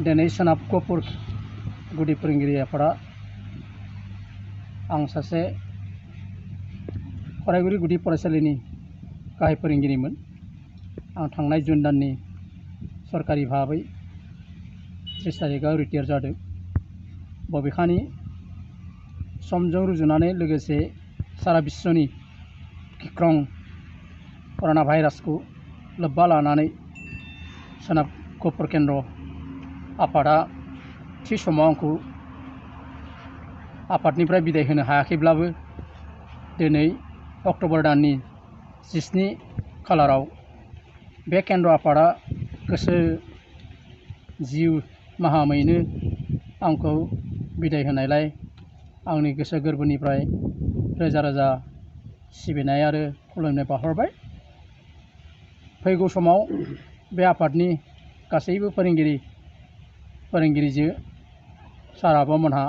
दिनै सोनाब गहपुर गुदि फोरोंगिरि आफादा आं सासे फरायगुरि गुदि फरायसालिनि गाहाय फोरोंगिरिमोन। आं थांनाय जुन दाननि सरकारि भाबै 30 तारिखआव रिटायार जादों। बबेखानि समजों रुजुनानै लोगोसे सारा विश्वनि गिख्रं कर'ना भाइरासखौ लोब्बा लानानै सोनाब गहपुर केन्द्र आफादा थि समाव आंखौ आफादनिफ्राय बिदाय होनो हायाखैब्लाबो दिनै अक्ट'बर दाननि 17 खालाराव बे केन्द्र आफादा गोसो जिउ माहामैनो आंखौ बिदाय होनायलाय आंनि गोसो गोरबोनिफ्राय रोजा रोजा सिबिनाय आरो खुलुमनाय बावहरबाय। फैगौ समाव बे आफादनि गासैबो फोरोंगिरिजो सार आब'मोनहा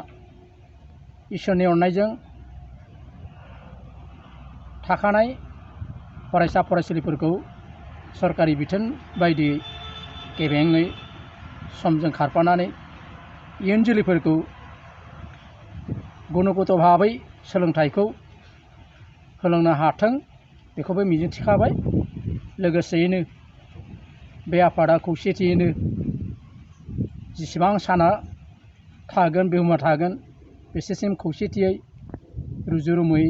इसोरनि अननायजों थाखानाय फरायसा फरायसुलिफोरखौ सरकारि बिथोन बायदियै गेबेङै समजों खारफानानै इयुन जोलैफोरखौ गुनगत भाबै सोलोंथाइखौ होलांनो हाथों बेखौबो मिजिं थिखाबाय। लोगोसेयैनो बे आफादा खौसेथियैनो जेसेबां साना थागोन बुहुमा थागोन बेसेसिम खौसेथियै रुजु रुमुयै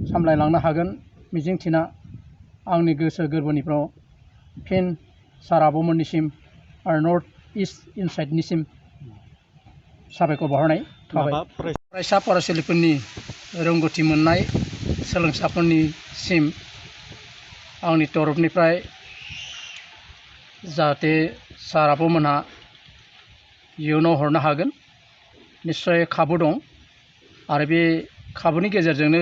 सामलायलांनो हागोन मिजिंथिना आंनि गोसो गोरबोनिफ्राय फिन सार आब'मोननिसिम आरो नर्थ इस्ट इनसाइडनिसिम साबायखर बावहरनाय थाबाय। फरायसा फरायसुलिफोरनि रोंगौथि मोननाय सोलोंसाफोरनिसिम आंनि तरफनिफ्राय जाहाथे सार आब'मोनहा इयुनाव हरनो हागोन निस्सय खाबु दं आरो बे खाबुनि गेजेरजोंनो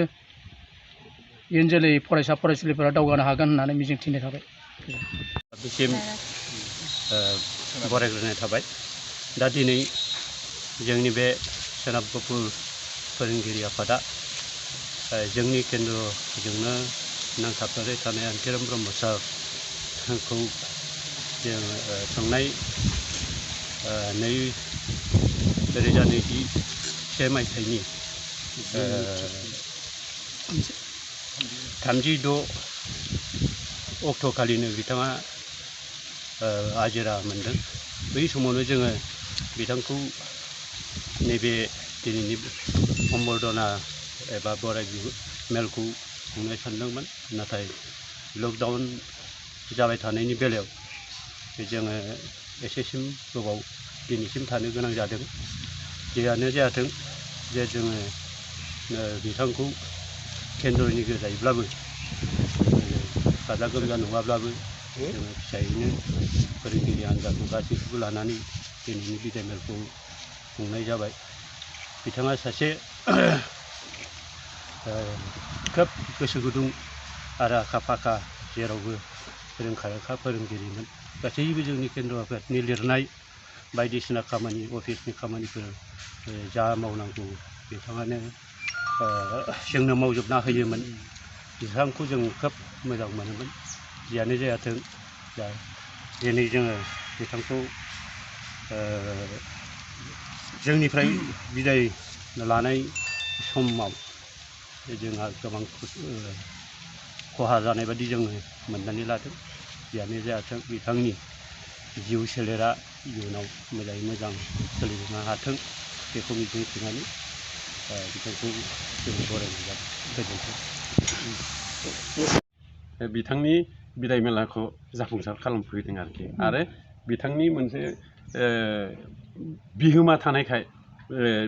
इयुन जोलै फरायसा फरायसुलिफोरा दावगानो हागोन होननानै मिजिंथिनाय थाबाय। बिसिम बरायग्रोनाय थाबाय। दा दिनै जोंनि बे सोनाब गहपुर फोरोंगिरि आफादा जोंनि केन्द्रजोंनो नांथाबनानै थानाय आन्थिराम ब्रह्म सारखौ जों थांनाय 2021 मायथाइनि 36 अक्ट'खालिनो बिथाङा आजिरा मोनदों। बै समावनो जोङो बिथांखौ नैबे दिनैनि सम्बर्धना एबा बराय मेलखौ खुंनो सानदोंमोन, नाथाय लकडाउन जाबाय थानायनि बेलायाव जोङो एसेसिम गोबाव दिनैसिम थानो गोनां जादों। जेयानो जायाथों जे जोङो बिथांखौ केन्द्रनि गोजायैब्लाबो गाजा गोमजा नङाब्लाबो जोङो फिसायैनो फोरोंगिरि हान्जाखौ गासैखौबो लानानै दिनैनि बिदाय मेलखौ खुंनाय जाबाय। बिथाङा सासे खोब गोसो गुदुं आरो आखा फाखा जेरावबो रोंखा राखा फोरोंगिरिमोन। गासैबो जोंनि केन्द्र आफादनि लिरनाय बायदिसिना खामानि अफिसनि खामानिफोर जा मावनांगौ बिथाङानो जोंनो मावजोबना होयोमोन। बिथांखौ जों खोब मोजां मोनोमोन। जियानो जायाथों दा दिनै जोङो बिथांखौ जोंनिफ्राय बिदाय लानाय समाव जोंहा गोबां खहा जानाय बादि जोङो मोननानै लादों। जियानो जायाथों बिथांनि जिउ सोलेरा इयुनाव मोजाङै मोजां सोलिलांनो हाथों बेखौ मिजिंथिनानै बिथांखौ जों बरायनाय जाबाय। गोजोन्थों। बिथांनि बिदाय मेलाखौ जाफुंसार खालामफैदों आरोखि आरो बिथांनि मोनसे बिहोमा थानायखाय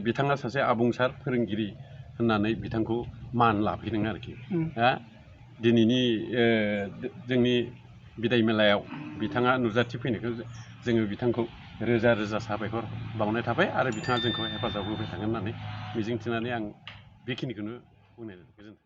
बिथाङा सासे आबुंसार फोरोंगिरि होननानै बिथांखौ मान लाफैदों आरोखि। दा दिनैनि जोंनि बिदाय मेलायाव बिथाङा नुजाथिफैनायखौ जोङो बिथांखौ रोजा रोजा साबायखर बावनाय थाबाय आरो बिथाङा जोंखौ हेफाजाब होबाय थागोन होननानै मिजिंथिनानै आं बेखिनिखौनो बुंनाय जाबाय। गोजोन्थों।